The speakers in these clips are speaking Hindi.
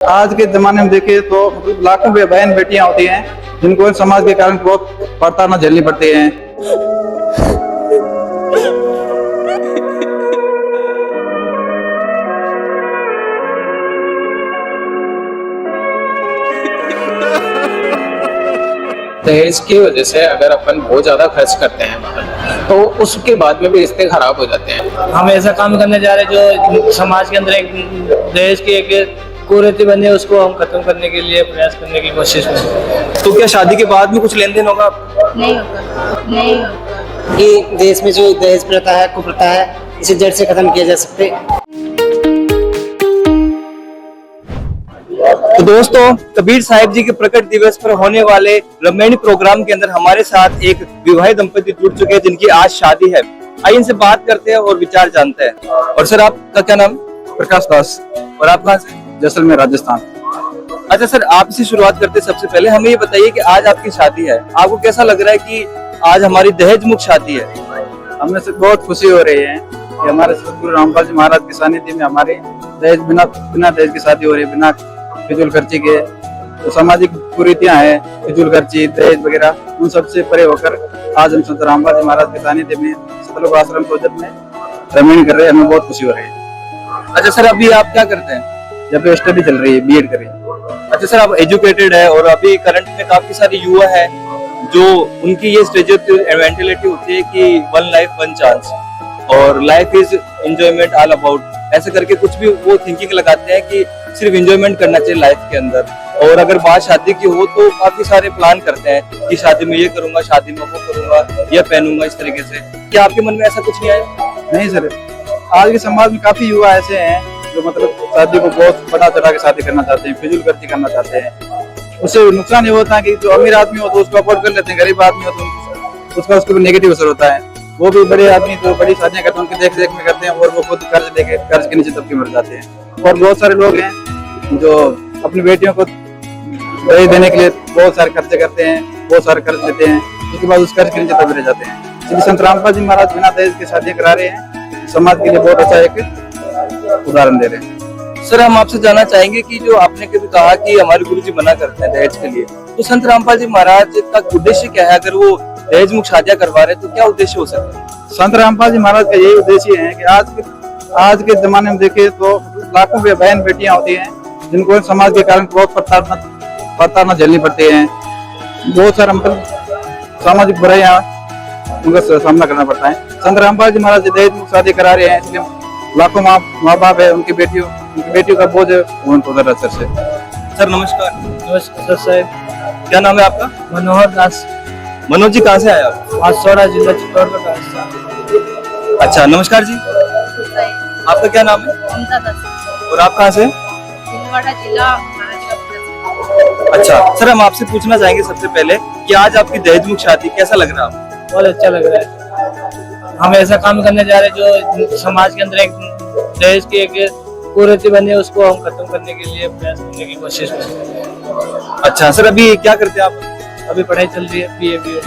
आज के जमाने में देखें तो मतलब लाखों बहन बेटियां होती हैं जिनको समाज के कारण बहुत प्रताड़ना झेलनी पड़ती है। दहेज की वजह से अगर अपन बहुत ज्यादा खर्च करते हैं बाहर, तो उसके बाद में भी रिश्ते खराब हो जाते हैं। हम ऐसा काम करने जा रहे हैं जो समाज के अंदर एक दहेज की एक कुरीति बनी है, उसको हम खत्म करने के लिए प्रयास करने की कोशिश में। तो क्या शादी के बाद में कुछ लेन देन होगा? नहीं होगा, नहीं होगा। कि देश में जो दहेज प्रथा है, कुप्रथा है, इसे जड़ से खत्म किया जा सकते। तो दोस्तों, कबीर साहिब जी के प्रकट दिवस पर होने वाले रामायण प्रोग्राम के अंदर हमारे साथ एक विवाहित दंपति जुड़ चुके हैं जिनकी आज शादी है। आइए इनसे बात करते हैं और विचार जानते हैं। और सर, आपका क्या नाम? प्रकाश दास। और आप कहाँ से? जैसलमेर, राजस्थान। अच्छा सर, आपसे शुरुआत करते हैं। सबसे पहले हमें ये बताइए कि आज आपकी शादी है, आपको कैसा लग रहा है कि आज हमारी दहेज मुक्त शादी है? हमें से बहुत खुशी हो रही है कि हमारे सतगुरु रामपाल जी महाराज के सानिध्य में हमारी दहेज बिना दहेज की शादी हो रही है, बिना फिजूल खर्ची के। तो सामाजिक कुरीतियां हैं, फिजूल खर्ची, दहेज वगैरह, उन सबसे परे होकर आज हम संत रामपाल जी महाराज के सानिध्य में सतलोक आश्रम प्रोजेक्ट में रामायण कर रहे हैं। हमें बहुत खुशी हो रही है। अच्छा सर, अभी आप क्या करते हैं? जब स्टडी चल रही है, बीएड कर रही है। अच्छा सर, आप एजुकेटेड है और अभी करंट में काफी सारे युवा है जो उनकी ये मेंटेलिटी होती है कि वन लाइफ वन चांस और life is enjoyment all about, ऐसे करके कुछ भी वो थिंकिंग लगाते हैं कि सिर्फ एंजॉयमेंट करना चाहिए लाइफ के अंदर। और अगर बात शादी की हो तो काफी सारे प्लान करते हैं कि शादी में ये करूंगा, शादी में वो करूंगा, ये पहनूंगा, इस तरीके से। क्या आपके मन में ऐसा कुछ नहीं आया? नहीं सर, आज के समाज में काफी युवा ऐसे हैं जो मतलब शादी को बहुत बड़ा चढ़ा के शादी करना चाहते हैं, फिजूल खर्ची करना चाहते हैं। उससे नुकसान ये होता है कि जो अमीर आदमी हो तो उसको अफोर्ड कर लेते हैं, गरीब आदमी हो तो उसको भी नेगेटिव असर होता है। वो भी बड़े आदमी तो बड़ी शादियां करते हैं, उनके देख रेख में करते हैं और वो खुद कर्ज के नीचे दबके मर जाते हैं। और बहुत सारे लोग हैं जो अपनी बेटियों को दहेज देने के लिए बहुत सारे खर्चे करते हैं, बहुत सारे कर्ज लेते हैं, उसके बाद उस कर्ज के नीचे दबे रह जाते हैं। इसलिए संत रामपाल जी महाराज बिना दहेज की शादियां करा रहे हैं, समाज के लिए बहुत अच्छा एक उदाहरण दे रहे हैं। सर, हम आपसे जानना चाहेंगे कि जो आपने कभी कहा कि हमारे गुरुजी मना करते हैं दहेज के लिए, तो संत रामपाल जी महाराज का उद्देश्य क्या है? अगर वो दहेज मुक्त शादियां करवा रहे हैं तो क्या उद्देश्य हो सकता है? संत रामपाल जी महाराज का यही उद्देश्य है कि आज के जमाने में देखें तो लाखों बहन बेटियां होती हैं जिनको समाज के कारण बहुत प्रताड़ना झेलनी पड़ती है। बहुत सारा मतलब सामाजिक बुराइयां उनका सामना करना पड़ता है। संत रामपाल जी महाराज दहेज मुक्त शादी करा रहे हैं, इसलिए लाखों माँ बाप है, उनकी बेटियों का बोझ उतर रहा है। सर से सर नमस्कार। नमस्कार साहब। क्या नाम है आपका? मनोहर दास। मनोज जी, कहाँ से आए आप? बांसवाड़ा जिला, चित्तौड़गढ़ राजस्थान। अच्छा, नमस्कार जी। आपका क्या नाम है? ममता दास। और आप कहाँ से? छिंदवाड़ा जिला, अच्छा सर, हम आपसे पूछना चाहेंगे सबसे पहले कि आज आपकी दहेज मुक्त शादी कैसा लग रहा है आपको? बहुत अच्छा लग रहा है। हम ऐसा काम करने जा रहे हैं जो समाज के अंदर एक दहेज की एक कुरीति बनी है, उसको हम खत्म करने के लिए प्रयास करने की कोशिश में। अच्छा सर, अभी क्या करते हैं आप? अभी पढ़ाई चल रही है, बीए।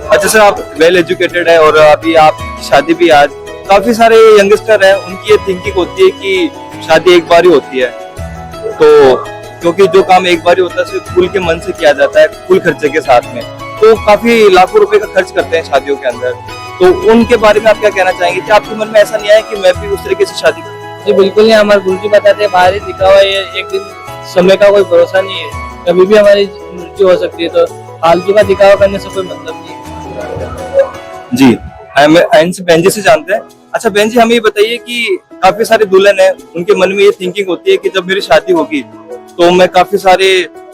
अच्छा सर, आप वेल एजुकेटेड है और अभी आप शादी भी आज काफी सारे यंगस्टर है, उनकी ये थिंकिंग होती है कि शादी एक बार ही होती है, तो क्योंकि जो काम एक बार ही होता है सिर्फ खुल के मन से किया जाता है, खुल खर्चे के साथ में, तो काफी लाखों रुपए का खर्च करते हैं शादियों के अंदर। तो उनके बारे में आप क्या कहना चाहेंगे कि आपके मन में ऐसा नहीं आया कि मैं भी उस तरीके से शादी करूं? जी बिल्कुल नहीं। हमारे गुरुजी बताते हैं बाहरी दिखावा ये एक दिन समय का कोई भरोसा नहीं है, कभी भी हमारी मृत्यु हो सकती है, तो फालतू का दिखावा करने से कोई मतलब नहीं है। जी, बहन जी से जानते हैं। अच्छा बहन जी, हमें ये बताइए कि काफी सारे दुल्हन है, उनके मन में ये थिंकिंग होती है कि जब मेरी शादी होगी तो मैं काफी सारे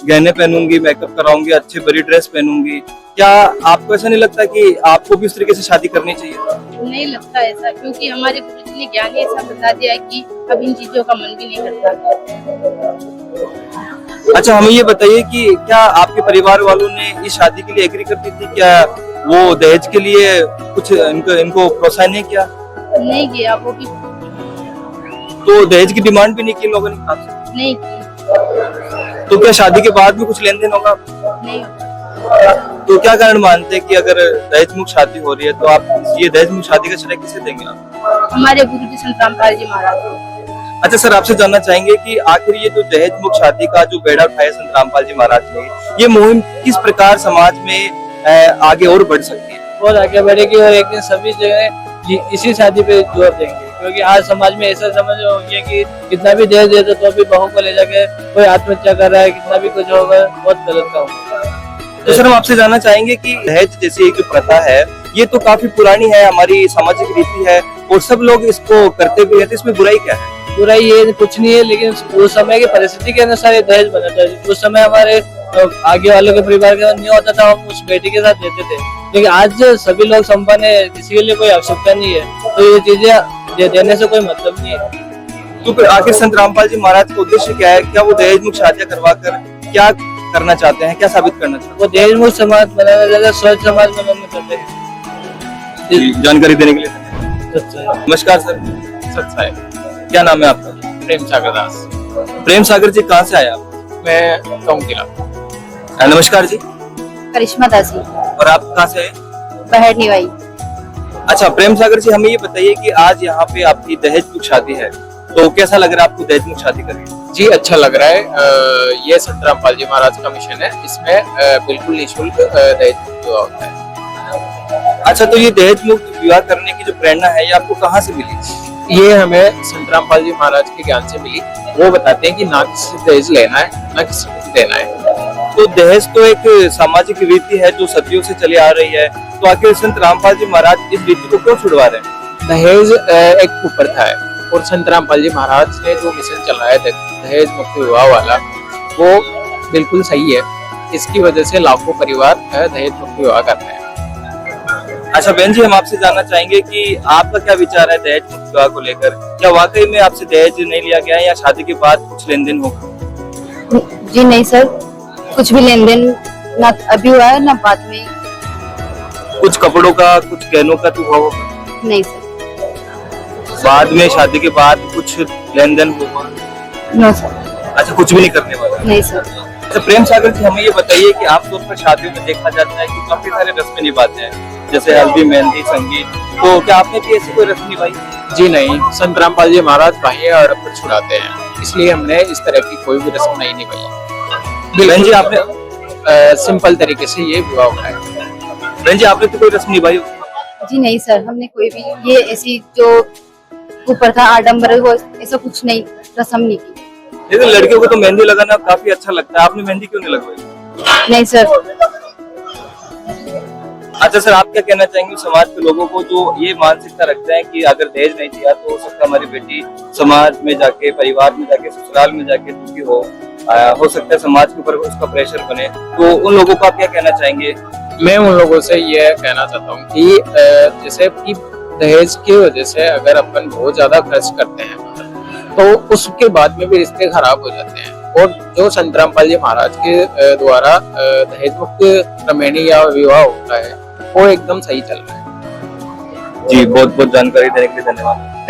गहने पहनूंगी, मेकअप कराऊंगी, अच्छी बड़ी ड्रेस पहनूंगी। क्या आपको ऐसा नहीं लगता कि आपको भी इस तरीके से शादी करनी चाहिए? नहीं लगता ऐसा, क्योंकि हमारे गुरुजी ने ज्ञान ऐसा बता दिया है कि अब इन चीजों का मन भी नहीं करता। अच्छा, हमें ये बताइए कि क्या आपके परिवार वालों ने इस शादी के लिए एग्री करती थी? क्या वो दहेज के लिए कुछ इनको प्रोत्साहन नहीं किया? नहीं किया, वो भी तो दहेज की डिमांड भी नहीं की लोगों ने आपसे? नहीं की। तो क्या शादी के बाद भी कुछ लेन देन होगा? नहीं। तो क्या कारण मानते हैं कि अगर दहेज मुक्त शादी हो रही है तो आप ये दहेज मुक्त शादी का श्रेय किसे देंगे आप? हमारे गुरुजी संत रामपाल जी महाराज। अच्छा सर, आपसे जानना चाहेंगे कि आखिर ये जो दहेज मुक्त शादी का जो बेड़ा उठाया संत रामपाल जी महाराज ने, ये मुहिम किस प्रकार समाज में आगे और बढ़ सकती है? बहुत आगे बढ़ेगी और एक दिन सभी जगह इसी शादी पे जोर देंगे, क्योंकि आज समाज में ऐसा समझ हो गया कि कितना भी दहेज दे तो भी बहू को ले जाके कोई आत्महत्या कर रहा है, कितना भी कुछ होगा, बहुत गलत काम होगा। तो सर, हम आपसे जानना चाहेंगे कि दहेज जैसी जो प्रथा है, ये तो काफी पुरानी है, हमारी सामाजिक रीति है और सब लोग इसको करते भी है, तो इसमें बुराई क्या है? बुराई ये कुछ नहीं है, लेकिन उस समय की परिस्थिति के अनुसार ये दहेज बना था। उस समय हमारे आगे वालों के परिवार के नहीं होता था, हम उस बेटी के साथ देते थे, लेकिन आज सभी लोग संपन्न है, किसी के लिए कोई आवश्यकता नहीं है, तो ये चीजें देने से कोई मतलब नहीं है। तो फिर आखिर संत रामपाल जी महाराज का उद्देश्य क्या है? क्या वो दहेज मुक्त शादियां करवा कर क्या करना चाहते हैं, क्या साबित करना चाहते वो दहेज मुक्त समाज बनाना चाहते हैं, स्वच्छ समाज बनाना चाहते हैं। हैं? जानकारी देने के लिए धन्यवाद। नमस्कार सर, सच्चाई क्या नाम है आपका? प्रेम सागर दास, प्रेम सागर जी, कहाँ से आए आप? मैं टोंकिला। नमस्कार जी। करिश्मा दासी, और आप कहाँ से हैं? बहर निवाई। अच्छा प्रेम सागर जी, हमें ये बताइए कि आज यहाँ पे आपकी दहेज मुक्त शादी है, तो कैसा लग रहा है आपको दहेज मुक्त शादी करके? जी अच्छा लग रहा है। ये संत रामपाल जी महाराज का मिशन है, इसमें बिल्कुल निःशुल्क दहेज मुक्त विवाह होता है। अच्छा, तो ये दहेज मुक्त विवाह करने की जो प्रेरणा है, ये आपको कहाँ से मिली? ये हमें संत रामपाल जी महाराज के ज्ञान से मिली। वो बताते हैं कि ना किसी से दहेज लेना है, ना किसी को देना है। तो दहेज तो एक सामाजिक रीति है जो सदियों से चली आ रही है, तो आखिर संत रामपाल जी महाराज इस रीति को क्यों छुड़वा रहे हैं? दहेज एक कुप्रथा है और संत रामपाल जी महाराज ने जो मिशन चलाया दहेज मुक्त विवाह वाला, वो बिल्कुल सही है। इसकी वजह से लाखों परिवार दहेज मुक्त विवाह कर रहे हैं। अच्छा बहन जी, हम आपसे जानना चाहेंगे कि आपका क्या विचार है दहेज मुक्त विवाह को लेकर? क्या वाकई में आपसे दहेज नहीं लिया गया है या शादी के बाद कुछ लेन देन होगा? जी नहीं सर, कुछ भी लेन देन ना अभी हुआ है ना बाद में। कुछ कपड़ों का, कुछ गहनों का तो हुआ होगा? नहीं सर। बाद में शादी के बाद कुछ लेन देन होगा? No sir. अच्छा, कुछ भी नहीं करने वाला? नहीं सर। अच्छा प्रेम सागर जी, हमें ये बताइए कि आमतौर पर शादियों में देखा जाता है कि काफी सारे रस्में निभाते हैं, जैसे हल्दी, मेहंदी, संगीत, तो क्या आपने भी ऐसी कोई रस्म निभाई? जी नहीं, संत रामपाल जी महाराज बाह्य आडंबर छुड़ाते हैं, इसलिए हमने इस तरह की कोई भी रस्म नहीं निभाई। बहन जी, आपने सिंपल तरीके से ये विवाह होता है। बहन जी, आपने तो कोई रस्म निभाई? जी नहीं सर, हमने कोई भी ये ऐसी जो कुप्रथा आडम्बर वो ऐसा कुछ नहीं, रस्म नहीं की। लेकिन लड़कियों को तो मेहंदी लगाना काफी अच्छा लगता है, आपने मेहंदी क्यों नहीं लगवाई? नहीं सर। अच्छा सर, आप क्या कहना चाहेंगे समाज के लोगों को जो ये मानसिकता रखते हैं कि अगर दहेज नहीं दिया तो हो सकता है हमारी बेटी समाज में जाके, परिवार में जाके, ससुराल में जाके दुखी हो सकता है समाज के ऊपर उसका प्रेशर बने, तो उन लोगों को आप क्या कहना चाहेंगे? मैं उन लोगों से ये कहना चाहता हूँ कि जैसे कि दहेज की वजह से अगर अपन बहुत ज्यादा खर्च करते हैं तो उसके बाद में भी रिश्ते खराब हो जाते हैं, और जो संत रामपाल जी महाराज के द्वारा दहेज मुक्त क्रमेणी या विवाह होता है वो एकदम सही चल रहा है। जी, बहुत बहुत जानकारी देने के लिए धन्यवाद।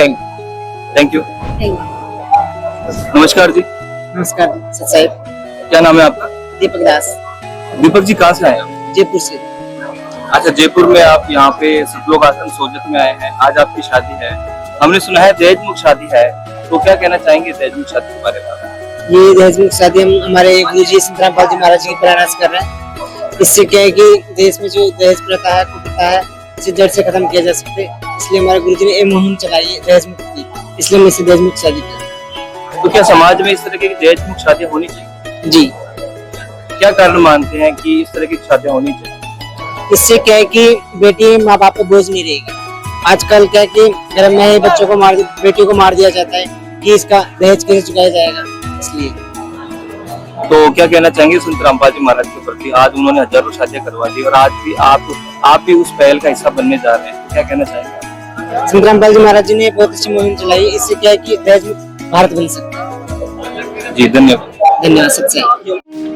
Thank you. नमस्कार जी। नमस्कार सच्चाई। क्या नाम है आपका? दीपक दास, दीपक जी, कहाँ से आए आप? जयपुर से। अच्छा, जयपुर में आप यहाँ पे सतलोक आश्रम सोजत में आए हैं, आज आपकी शादी है। हमने सुना है दहेज मुक्त शादी है, तो क्या कहना चाहेंगे दहेज मुक्त शादी के बारे में? ये दहेज मुक्त शादी हम हमारे गुरु जी संत रामपाल जी महाराज की प्रेरणा से कर रहे हैं। इससे क्या है कि देश में जो दहेज प्रथा है, कुप्रथा है, इसे जड़ से खत्म किया जा सकते, इसलिए हमारे गुरु जी ने ये मुहिम चलाई है दहेज मुक्त की, इसलिए हम इसे दहेज मुक्त शादी की। तो क्या समाज में इस तरह की दहेज मुक्त शादियां होनी चाहिए? जी। क्या कारण मानते हैं कि इस तरह की शादियां होनी चाहिए? इससे क्या है कि बेटी माँ बाप पर बोझ नहीं रहेगी। आजकल क्या है कि घर में बच्चों को बेटी को मार दिया जाता है कि इसका दहेज कैसे चुकाया जाएगा, इसलिए। तो क्या कहना चाहेंगे संत रामपाल जी महाराज के प्रति? आज उन्होंने हजारों शादियां करवा दी और आज भी आप भी उस पहल का हिस्सा बनने जा रहे हैं, क्या कहना चाहेंगे? संत रामपाल जी महाराज जी ने बहुत अच्छी मुहिम चलाई, इससे क्या है कि दहेज मुक्त भारत बन सकता है। जी, धन्यवाद। धन्यवाद सच्चाई।